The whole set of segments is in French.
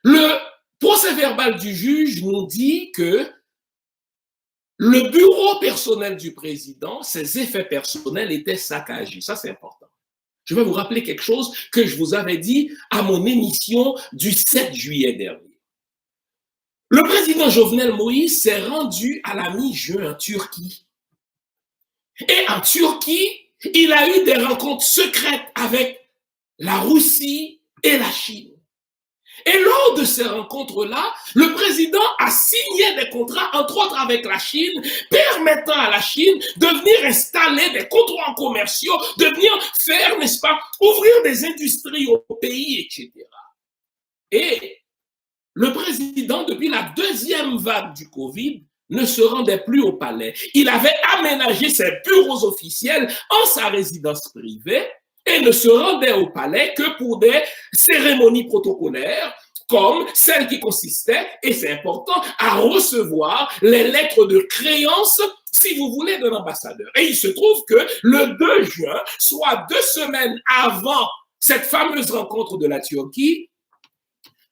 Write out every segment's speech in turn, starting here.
Le procès-verbal du juge nous dit que le bureau personnel du président, ses effets personnels étaient saccagés. Ça, c'est important. Je vais vous rappeler quelque chose que je vous avais dit à mon émission du 7 juillet dernier. Le président Jovenel Moïse s'est rendu à la mi-juin en Turquie. Et en Turquie, il a eu des rencontres secrètes avec la Russie et la Chine. Et lors de ces rencontres-là, le président a signé des contrats, entre autres avec la Chine, permettant à la Chine de venir installer des comptoirs commerciaux, de venir faire, n'est-ce pas, ouvrir des industries au pays, etc. Et le président, depuis la deuxième vague du Covid, ne se rendait plus au palais. Il avait aménagé ses bureaux officiels en sa résidence privée et ne se rendait au palais que pour des cérémonies protocolaires, comme celle qui consistait, et c'est important, à recevoir les lettres de créance, si vous voulez, de l'ambassadeur. Et il se trouve que le 2 juin, soit 2 semaines avant cette fameuse rencontre de la Turquie,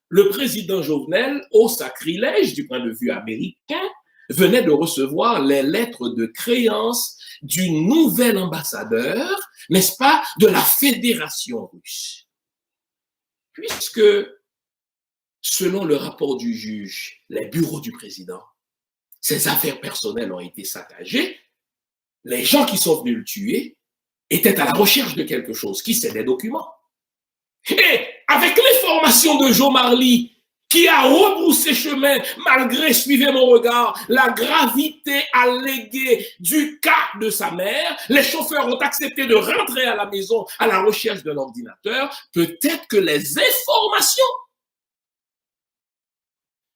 le président Jovenel, au sacrilège du point de vue américain, venait de recevoir les lettres de créance du nouvel ambassadeur, n'est-ce pas, de la Fédération russe. Puisque, selon le rapport du juge, les bureaux du président, ses affaires personnelles ont été saccagées, les gens qui sont venus le tuer étaient à la recherche de quelque chose, qui c'est des documents. Et avec l'information de Joe Marley, qui a rebroussé chemin malgré, suivez mon regard, la gravité alléguée du cas de sa mère, les chauffeurs ont accepté de rentrer à la maison à la recherche de l'ordinateur. Peut-être que les informations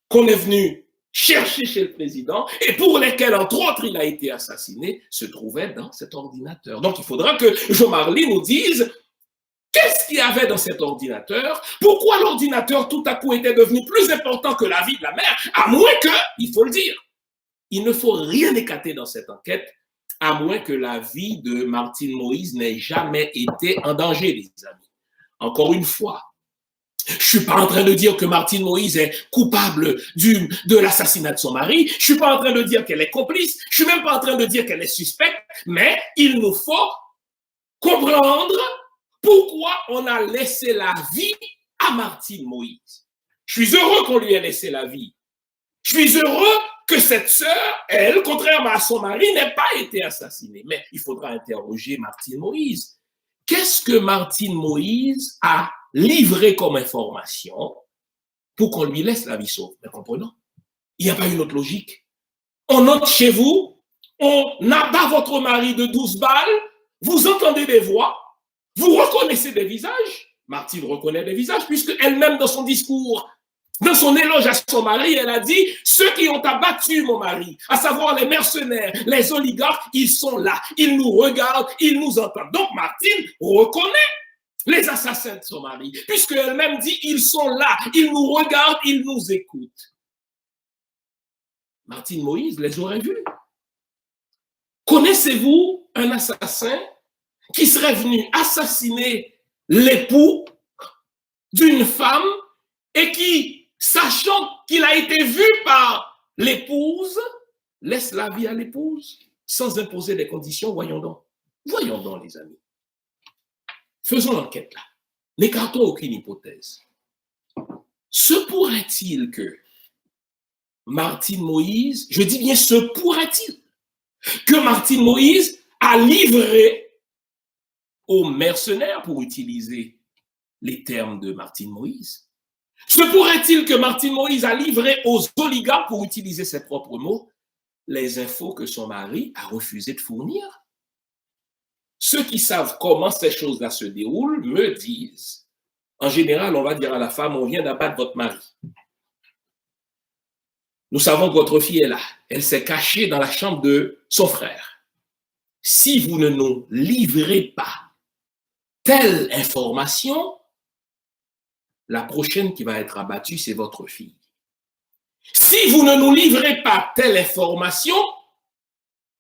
qu'on est venu chercher chez le président et pour lesquelles, entre autres, il a été assassiné, se trouvaient dans cet ordinateur. Donc, il faudra que Joe Marley nous dise qu'est-ce qu'il y avait dans cet ordinateur, pourquoi l'ordinateur tout à coup était devenu plus important que la vie de la mère, à moins que, il faut le dire, il ne faut rien écarter dans cette enquête, à moins que la vie de Martine Moïse n'ait jamais été en danger, les amis. Encore une fois, je ne suis pas en train de dire que Martine Moïse est coupable de l'assassinat de son mari. Je ne suis pas en train de dire qu'elle est complice. Je ne suis même pas en train de dire qu'elle est suspecte. Mais il nous faut comprendre pourquoi on a laissé la vie à Martine Moïse. Je suis heureux qu'on lui ait laissé la vie. Je suis heureux que cette sœur, elle, contrairement à son mari, n'ait pas été assassinée. Mais il faudra interroger Martine Moïse. Qu'est-ce que Martine Moïse a livré comme information pour qu'on lui laisse la vie sauve? Mais comprenons, il n'y a pas une autre logique. On entre chez vous, on abat votre mari de 12 balles, vous entendez des voix, vous reconnaissez des visages. Martine reconnaît des visages, puisqu'elle-même, dans son discours, dans son éloge à son mari, elle a dit « Ceux qui ont abattu mon mari, à savoir les mercenaires, les oligarques, ils sont là. Ils nous regardent, ils nous entendent. » Donc Martine reconnaît les assassins de son mari, puisqu'elle-même dit « Ils sont là, ils nous regardent, ils nous écoutent. » Martine Moïse les aurait vus. Connaissez-vous un assassin qui serait venu assassiner l'époux d'une femme et qui, sachant qu'il a été vu par l'épouse, laisse la vie à l'épouse sans imposer des conditions? Voyons donc, les amis. Faisons l'enquête là. N'écartons aucune hypothèse. Se pourrait-il que Martine Moïse, je dis bien se pourrait-il, que Martine Moïse a livré aux mercenaires, pour utiliser les termes de Martine Moïse? Se pourrait-il que Martine Moïse a livré aux oligarques, pour utiliser ses propres mots, les infos que son mari a refusé de fournir? Ceux qui savent comment ces choses-là se déroulent me disent, en général, on va dire à la femme, on vient d'abattre votre mari. Nous savons que votre fille est là. Elle s'est cachée dans la chambre de son frère. Si vous ne nous livrez pas telle information, la prochaine qui va être abattue, c'est votre fille. Si vous ne nous livrez pas telle information,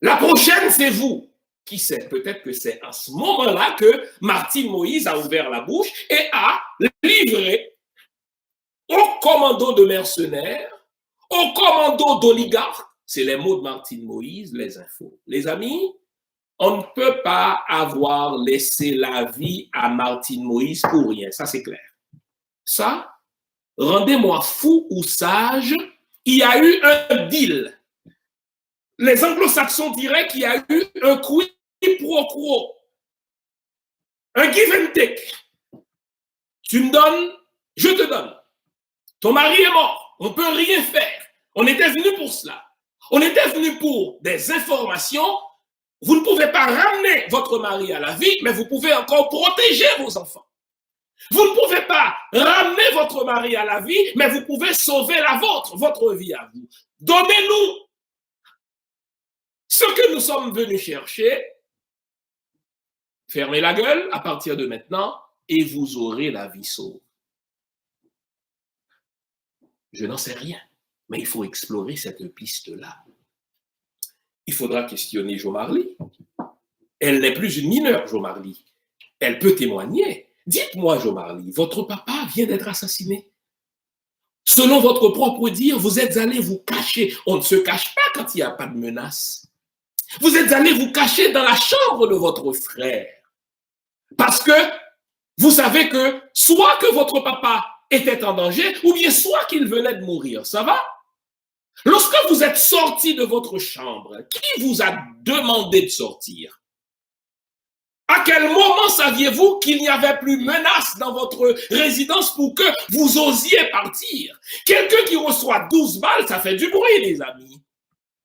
la prochaine, c'est vous. Qui sait? Peut-être que c'est à ce moment-là que Martine Moïse a ouvert la bouche et a livré au commando de mercenaires, au commando d'oligarques. C'est les mots de Martine Moïse, les infos. Les amis, on ne peut pas avoir laissé la vie à Martine Moïse pour rien. Ça, c'est clair. Ça, rendez-moi fou ou sage, il y a eu un deal. Les anglo-saxons diraient qu'il y a eu un quid pro quo. Un give and take. Tu me donnes, je te donne. Ton mari est mort. On ne peut rien faire. On était venu pour cela. On était venu pour des informations. Vous ne pouvez pas ramener votre mari à la vie, mais vous pouvez encore protéger vos enfants. Vous ne pouvez pas ramener votre mari à la vie, mais vous pouvez sauver la vôtre, votre vie à vous. Donnez-nous ce que nous sommes venus chercher. Fermez la gueule à partir de maintenant et vous aurez la vie sauve. Je n'en sais rien, mais il faut explorer cette piste-là. Il faudra questionner Jo Marley. Elle n'est plus une mineure, Jo Marley. Elle peut témoigner. Dites-moi, Jo Marley, votre papa vient d'être assassiné. Selon votre propre dire, vous êtes allé vous cacher. On ne se cache pas quand il n'y a pas de menace. Vous êtes allé vous cacher dans la chambre de votre frère. Parce que vous savez que soit que votre papa était en danger, ou bien soit qu'il venait de mourir. Ça va? Lorsque vous êtes sorti de votre chambre, qui vous a demandé de sortir? À quel moment saviez-vous qu'il n'y avait plus menace dans votre résidence pour que vous osiez partir? Quelqu'un qui reçoit 12 balles, ça fait du bruit, les amis.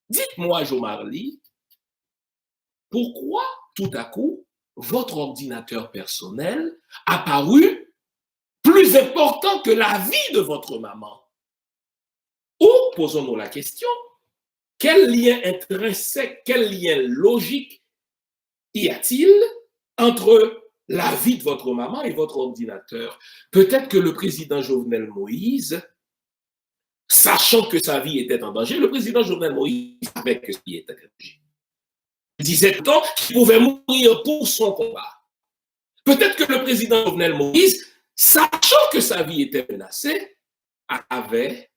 Dites-moi, Jo Marley, pourquoi tout à coup votre ordinateur personnel a paru plus important que la vie de votre maman? Ou, posons-nous la question, quel lien intrinsèque, quel lien logique y a-t-il entre la vie de votre maman et votre ordinateur? Peut-être que le président Jovenel Moïse, sachant que sa vie était en danger, le président Jovenel Moïse savait que sa vie était en danger. Il disait tant qu'il pouvait mourir pour son combat. Peut-être que le président Jovenel Moïse, sachant que sa vie était menacée, avait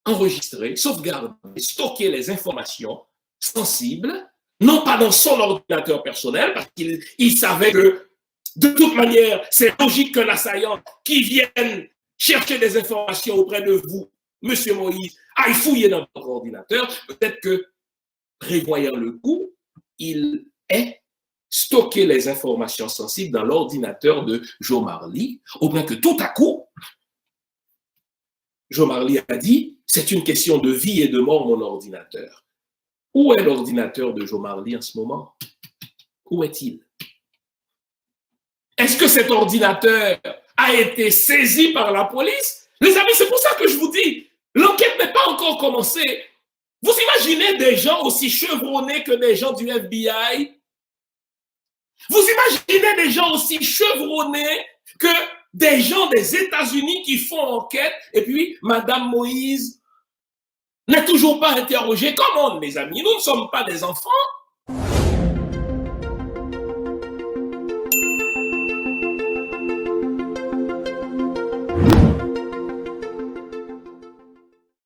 enregistrer, sauvegarder, stocker les informations sensibles, non pas dans son ordinateur personnel, parce qu'il savait que, de toute manière, c'est logique qu'un assaillant qui vienne chercher des informations auprès de vous, Monsieur Moïse, aille fouiller dans votre ordinateur. Peut-être que, prévoyant le coup, il ait stocké les informations sensibles dans l'ordinateur de Jo Marley, au point que tout à coup, Jo Marley a dit, c'est une question de vie et de mort, mon ordinateur. Où est l'ordinateur de Jo Marley en ce moment? Où est-il? Est-ce que cet ordinateur a été saisi par la police? Les amis, c'est pour ça que je vous dis, l'enquête n'est pas encore commencée. Vous imaginez des gens aussi chevronnés que des gens du FBI? Vous imaginez des gens aussi chevronnés que des gens des États-Unis qui font enquête et puis Madame Moïse n'est toujours pas interrogée? Comment, mes amis? Nous ne sommes pas des enfants.